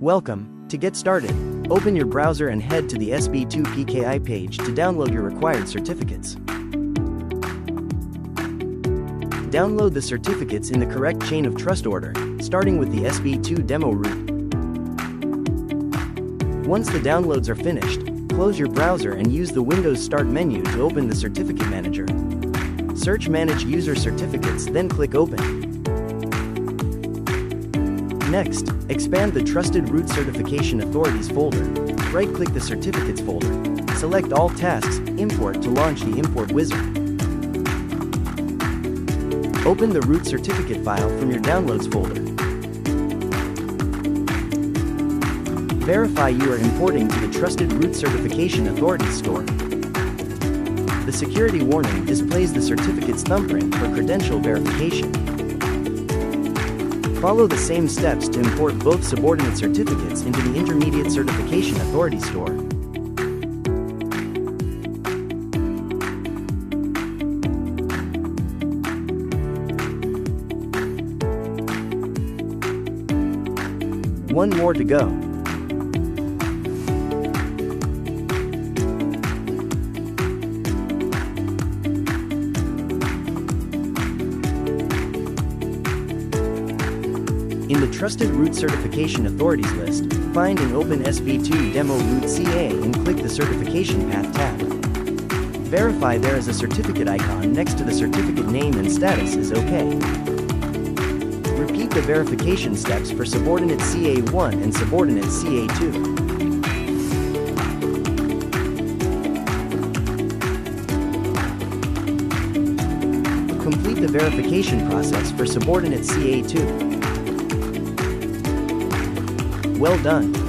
Welcome. To get started, open your browser and head to the sb2 PKI page to download your required certificates. Download the certificates in the correct chain of trust order, starting with the sb2 demo root. Once the downloads are finished, close your browser and use the Windows Start menu to open the Certificate Manager. Search Manage User Certificates, then click Open. Next, expand the Trusted Root Certification Authorities folder. Right-click the Certificates folder. Select All Tasks, Import to launch the Import Wizard. Open the root certificate file from your Downloads folder. Verify you are importing to the Trusted Root Certification Authorities store. The security warning displays the certificate's thumbprint for credential verification. Follow the same steps to import both subordinate certificates into the Intermediate Certification Authority store. One more to go. In the Trusted Root Certification Authorities list, find and open sb2 Demo Root CA and click the Certification Path tab. Verify there is a certificate icon next to the certificate name and status is OK. Repeat the verification steps for Subordinate CA1 and Subordinate CA2. Complete the verification process for Subordinate CA2. Well done!